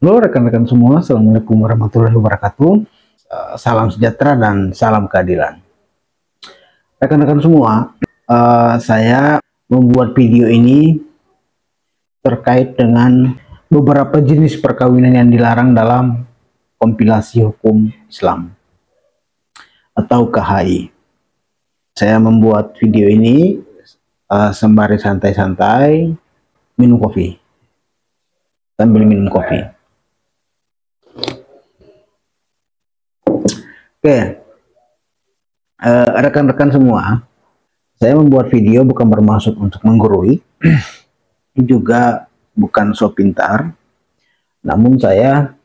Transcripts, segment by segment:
Halo rekan-rekan semua, Assalamualaikum warahmatullahi wabarakatuh. Salam sejahtera dan salam keadilan. Rekan-rekan semua, saya membuat video ini terkait dengan beberapa jenis perkawinan yang dilarang dalam kompilasi hukum Islam atau KHI. Saya membuat video ini sembari santai-santai minum kopi, sambil minum kopi. Oke, rekan-rekan semua, saya membuat video bukan bermaksud untuk menggurui, juga bukan so pintar, namun saya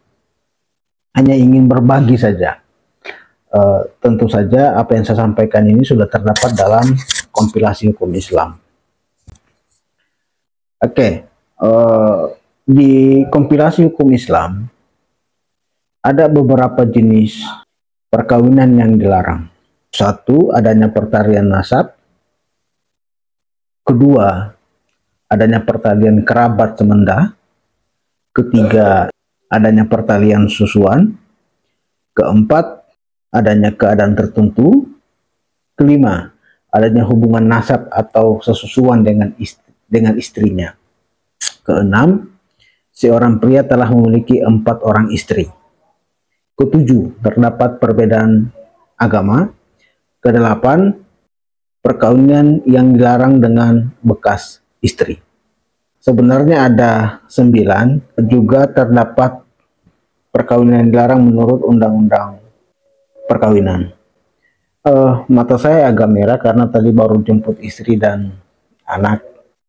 hanya ingin berbagi saja. Tentu saja apa yang saya sampaikan ini sudah terdapat dalam kompilasi hukum Islam. Oke, di kompilasi hukum Islam ada beberapa jenis perkawinan yang dilarang. Satu, adanya pertalian nasab. Kedua, adanya pertalian kerabat semenda. Ketiga, adanya pertalian susuan. Keempat, adanya keadaan tertentu. Kelima, adanya hubungan nasab atau sesusuan dengan istrinya. Keenam, seorang pria telah memiliki 4 orang istri. Ketujuh, terdapat perbedaan agama. Kedelapan, perkawinan yang dilarang dengan bekas istri. Sebenarnya ada 9, juga terdapat perkawinan yang dilarang menurut undang-undang perkawinan. Mata saya agak merah karena tadi baru jemput istri dan anak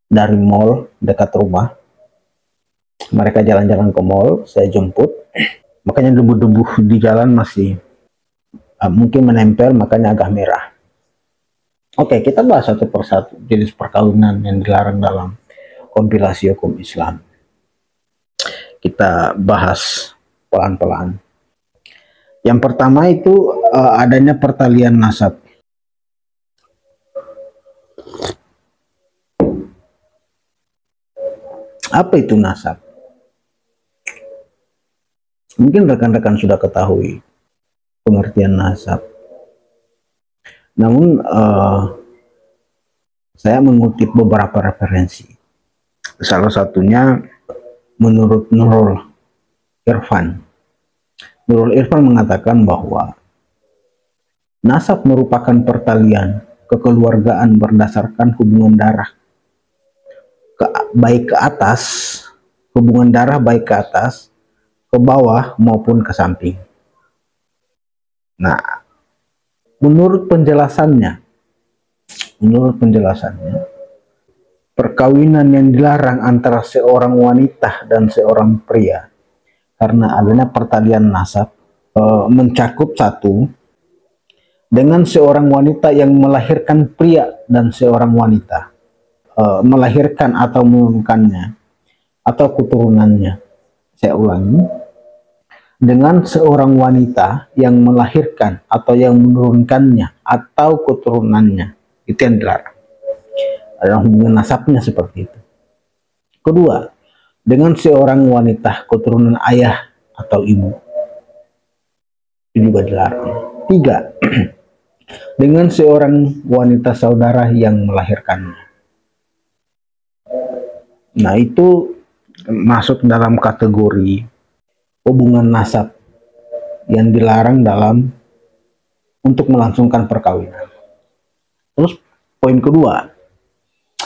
dari mall dekat rumah. Mereka jalan-jalan ke mall, saya jemput. Makanya debu-debu di jalan masih mungkin menempel, makanya agak merah. Oke, kita bahas satu persatu jenis perkawinan yang dilarang dalam kompilasi hukum Islam. Kita bahas pelan-pelan. Yang pertama itu adanya pertalian nasab. Apa itu nasab? Mungkin rekan-rekan sudah ketahui pengertian nasab. Namun saya mengutip beberapa referensi. Salah satunya menurut Nurul Irfan. Nurul Irfan mengatakan bahwa nasab merupakan pertalian kekeluargaan berdasarkan hubungan darah baik ke atas, hubungan darah baik ke atas, ke bawah maupun ke samping. Nah, menurut penjelasannya, perkawinan yang dilarang antara seorang wanita dan seorang pria karena adanya pertalian nasab mencakup satu, dengan seorang wanita yang melahirkan pria dan seorang wanita melahirkan atau menurunkannya atau keturunannya. Saya ulangi, dengan seorang wanita yang melahirkan atau yang menurunkannya atau keturunannya, itu yang dilarang. Ada hubungan nasabnya seperti itu. Kedua, dengan seorang wanita keturunan ayah atau ibu, itu juga dilarang. Tiga, dengan seorang wanita saudara yang melahirkannya. Nah, itu masuk dalam kategori hubungan nasab yang dilarang dalam untuk melangsungkan perkawinan. Terus poin kedua,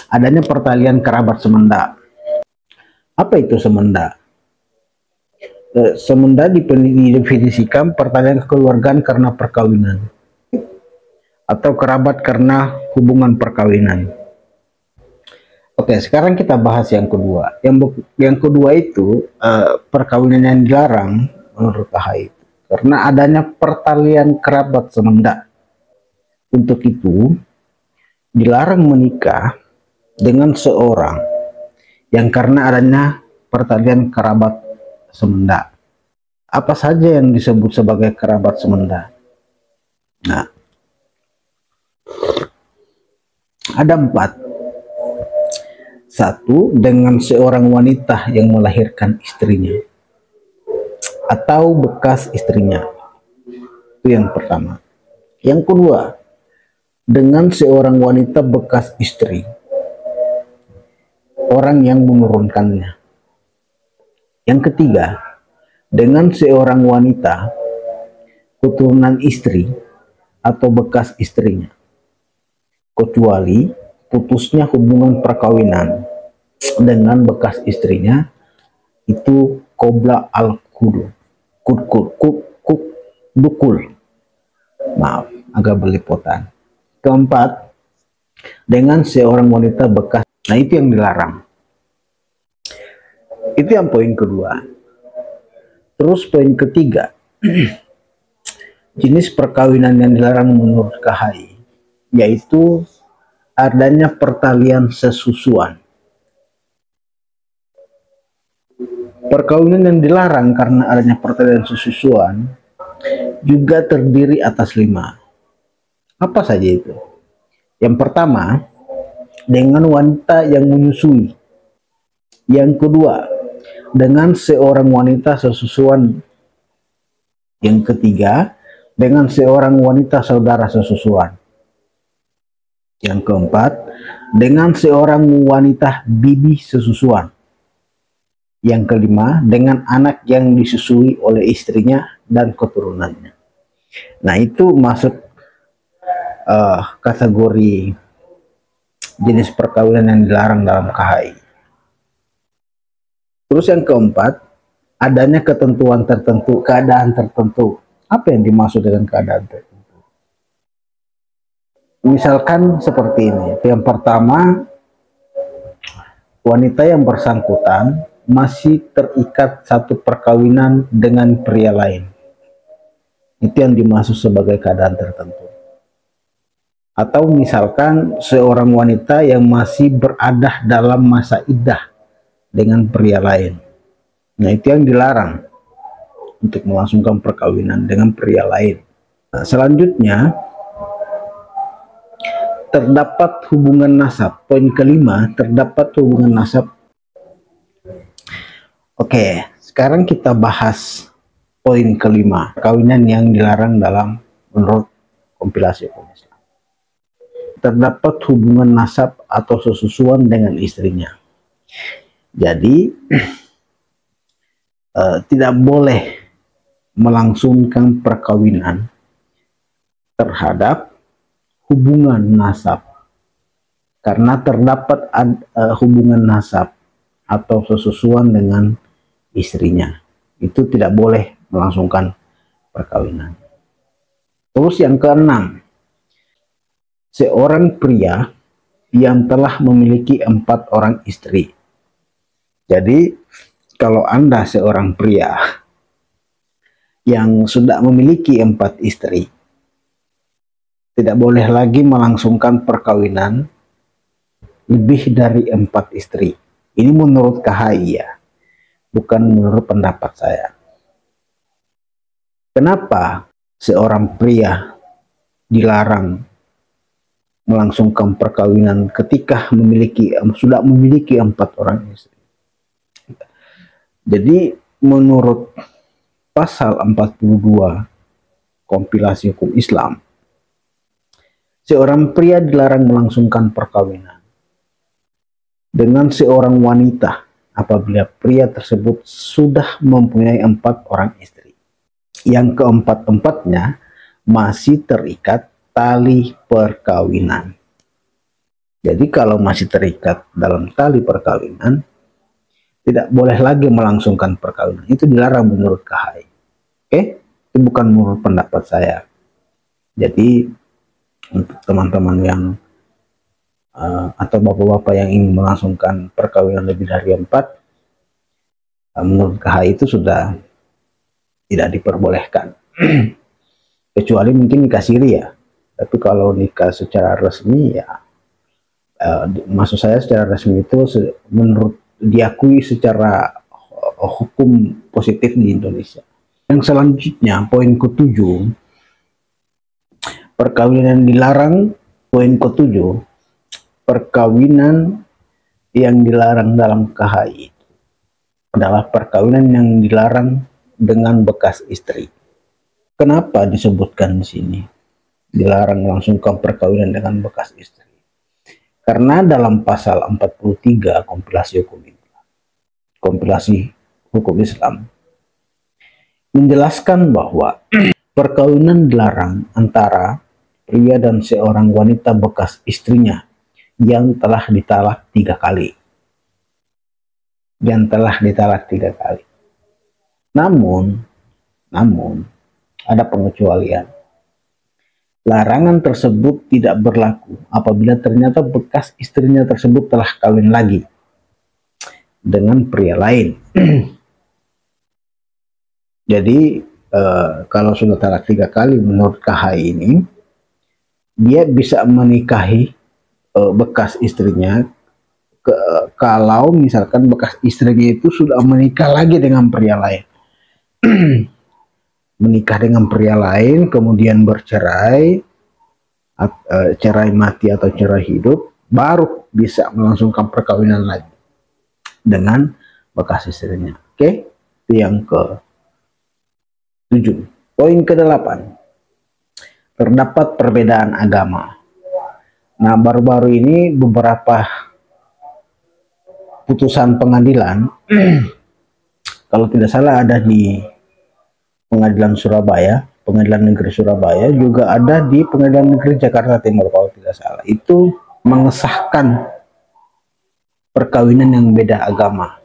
adanya pertalian kerabat semenda. Apa itu semenda? Semenda didefinisikan pertalian kekeluargaan karena perkawinan atau kerabat karena hubungan perkawinan. Oke, sekarang kita bahas yang kedua. Yang kedua itu perkawinan yang dilarang menurut KHI karena adanya pertalian kerabat semenda. Untuk itu dilarang menikah dengan seorang yang karena adanya pertalian kerabat semenda. Apa saja yang disebut sebagai kerabat semenda? Nah, ada 4. Satu, dengan seorang wanita yang melahirkan istrinya. atau bekas istrinya. Itu yang pertama. Yang kedua, dengan seorang wanita bekas istri, orang yang menurunkannya. Yang ketiga, dengan seorang wanita keturunan istri atau bekas istrinya, kecuali putusnya hubungan perkawinan dengan bekas istrinya itu qabla al-kudu dukul. Maaf, agak belepotan. Keempat, dengan seorang wanita bekas. Nah, itu yang dilarang. Itu yang poin kedua. Terus poin ketiga, jenis perkawinan yang dilarang menurut KHI yaitu adanya pertalian sesusuan. Perkawinan yang dilarang karena adanya pertalian sesusuan juga terdiri atas 5. Apa saja itu? Yang pertama, dengan wanita yang menyusui. Yang kedua, dengan seorang wanita sesusuan. Yang ketiga, dengan seorang wanita saudara sesusuan. Yang keempat, dengan seorang wanita bibi sesusuan. Yang kelima, dengan anak yang disusui oleh istrinya dan keturunannya. Nah, itu masuk kategori jenis perkawinan yang dilarang dalam KHI. Terus yang keempat, adanya ketentuan tertentu, keadaan tertentu. Apa yang dimaksud dengan keadaan tertentu? Misalkan seperti ini. Yang pertama, wanita yang bersangkutan masih terikat satu perkawinan dengan pria lain. Itu yang dimaksud sebagai keadaan tertentu. Atau misalkan seorang wanita yang masih berada dalam masa iddah dengan pria lain. Nah, itu yang dilarang untuk melangsungkan perkawinan dengan pria lain. Nah, selanjutnya, terdapat hubungan nasab. Poin kelima, terdapat hubungan nasab. Oke, sekarang kita bahas poin kelima, perkawinan yang dilarang dalam menurut kompilasi hukum Islam. Terdapat hubungan nasab atau sesusuan dengan istrinya. Jadi tidak boleh melangsungkan perkawinan terhadap hubungan nasab karena terdapat hubungan nasab atau sesusuan dengan istrinya. Itu tidak boleh melangsungkan perkawinan. Terus yang keenam, seorang pria yang telah memiliki 4 orang istri. Jadi kalau Anda seorang pria yang sudah memiliki 4 istri, tidak boleh lagi melangsungkan perkawinan lebih dari 4 istri. Ini menurut KHI ya, bukan menurut pendapat saya. Kenapa seorang pria dilarang melangsungkan perkawinan ketika sudah memiliki 4 orang istri? Jadi menurut pasal 42 kompilasi hukum Islam, seorang pria dilarang melangsungkan perkawinan dengan seorang wanita apabila pria tersebut sudah mempunyai 4 orang istri. Yang keempat-empatnya masih terikat tali perkawinan. Jadi kalau masih terikat dalam tali perkawinan, tidak boleh lagi melangsungkan perkawinan. Itu dilarang menurut KHI. Oke? Itu bukan menurut pendapat saya. Jadi untuk teman-teman yang atau bapak-bapak yang ingin melangsungkan perkawinan lebih dari 4, menurut KHI itu sudah tidak diperbolehkan. Kecuali mungkin nikah siri ya. Tapi kalau nikah secara resmi ya, maksud saya secara resmi itu menurut diakui secara hukum positif di Indonesia. Yang selanjutnya, poin ke-7, perkawinan dilarang. Poin ke-7, perkawinan yang dilarang dalam KHI adalah perkawinan yang dilarang dengan bekas istri. Kenapa disebutkan di sini dilarang melangsungkan perkawinan dengan bekas istri? Karena dalam pasal 43 kompilasi hukum Islam menjelaskan bahwa perkawinan dilarang antara pria dan seorang wanita bekas istrinya yang telah ditalak 3 kali. Namun ada pengecualian. Larangan tersebut tidak berlaku apabila ternyata bekas istrinya tersebut telah kawin lagi dengan pria lain. Jadi kalau sudah talak 3 kali menurut KHI ini, dia bisa menikahi bekas istrinya kalau misalkan bekas istrinya itu sudah menikah lagi dengan pria lain. Menikah dengan pria lain, kemudian bercerai, cerai mati atau cerai hidup, baru bisa melangsungkan perkawinan lagi dengan bekas istrinya. Oke, itu yang ke-7. Poin ke-8, terdapat perbedaan agama. Nah, baru-baru ini beberapa putusan pengadilan, kalau tidak salah ada di Pengadilan Surabaya, Pengadilan Negeri Surabaya, juga ada di Pengadilan Negeri Jakarta Timur kalau tidak salah, itu mengesahkan perkawinan yang beda agama.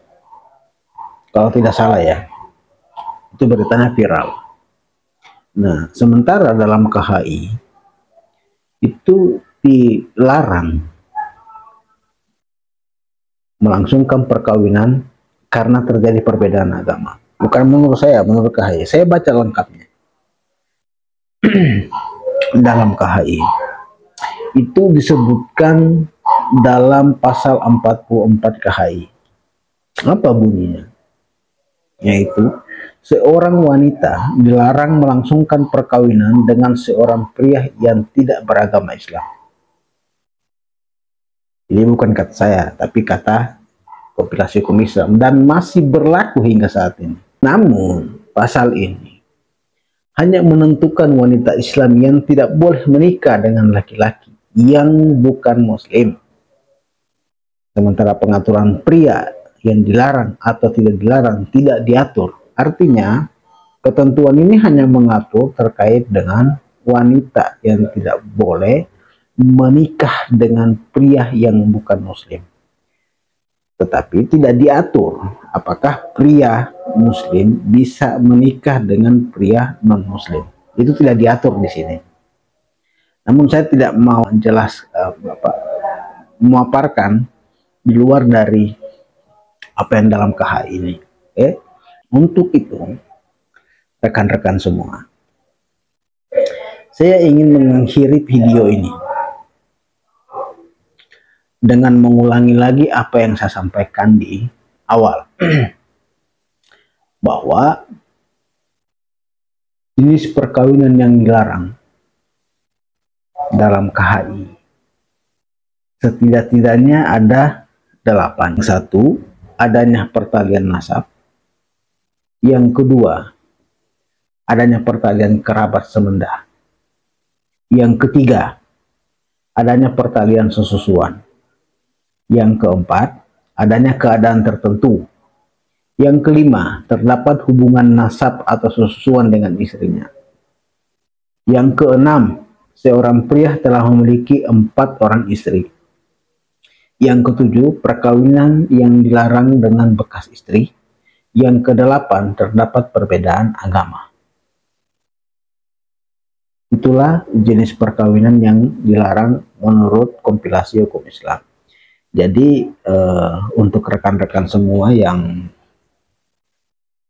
Kalau tidak salah ya, itu beritanya viral. Nah, sementara dalam KHI itu dilarang melangsungkan perkawinan karena terjadi perbedaan agama. Bukan menurut saya, menurut KHI. Saya baca lengkapnya. Dalam KHI itu disebutkan dalam pasal 44 KHI. Apa bunyinya? Yaitu seorang wanita dilarang melangsungkan perkawinan dengan seorang pria yang tidak beragama Islam. Ini bukan kata saya, tapi kata kompilasi hukum Islam, dan masih berlaku hingga saat ini. Namun pasal ini hanya menentukan wanita Islam yang tidak boleh menikah dengan laki-laki yang bukan muslim. Sementara pengaturan pria yang dilarang atau tidak dilarang tidak diatur. Artinya ketentuan ini hanya mengatur terkait dengan wanita yang tidak boleh menikah dengan pria yang bukan muslim. Tetapi tidak diatur apakah pria muslim bisa menikah dengan pria non-muslim. Itu tidak diatur di sini. Namun saya tidak mau memaparkan di luar dari apa yang dalam KHI ini. Untuk itu, rekan-rekan semua, saya ingin mengakhiri video ini dengan mengulangi lagi apa yang saya sampaikan di awal, bahwa jenis perkawinan yang dilarang dalam KHI setidak-tidaknya ada 8. Satu, adanya pertalian nasab. Yang kedua, adanya pertalian kerabat semenda. Yang ketiga, adanya pertalian sesusuan. Yang keempat, adanya keadaan tertentu. Yang kelima, terdapat hubungan nasab atau sesusuan dengan istrinya. Yang keenam, seorang pria telah memiliki 4 orang istri. Yang ketujuh, perkawinan yang dilarang dengan bekas istri. Yang kedelapan, terdapat perbedaan agama. Itulah jenis perkawinan yang dilarang menurut kompilasi hukum Islam. Jadi untuk rekan-rekan semua yang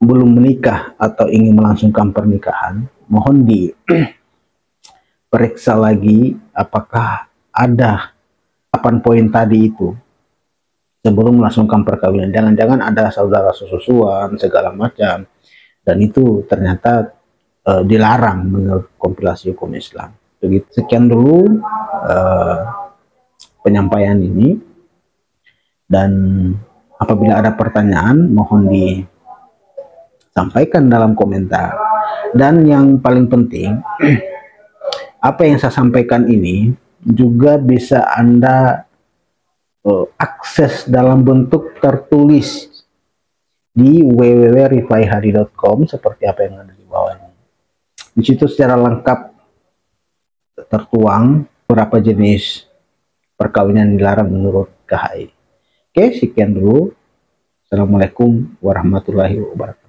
belum menikah atau ingin melangsungkan pernikahan, mohon diperiksa lagi apakah ada 8 poin tadi itu sebelum melangsungkan perkawinan. Jangan-jangan ada saudara sesusuan segala macam, dan itu ternyata dilarang menurut kompilasi hukum Islam. Begitu. Sekian dulu penyampaian ini. Dan apabila ada pertanyaan, mohon disampaikan sampaikan dalam komentar. Dan yang paling penting, apa yang saya sampaikan ini juga bisa Anda akses dalam bentuk tertulis di www.rifaihadi.com seperti apa yang ada di bawah ini. Di situ secara lengkap tertuang berapa jenis perkawinan dilarang menurut KHI. Oke, sekian dulu. Assalamualaikum warahmatullahi wabarakatuh.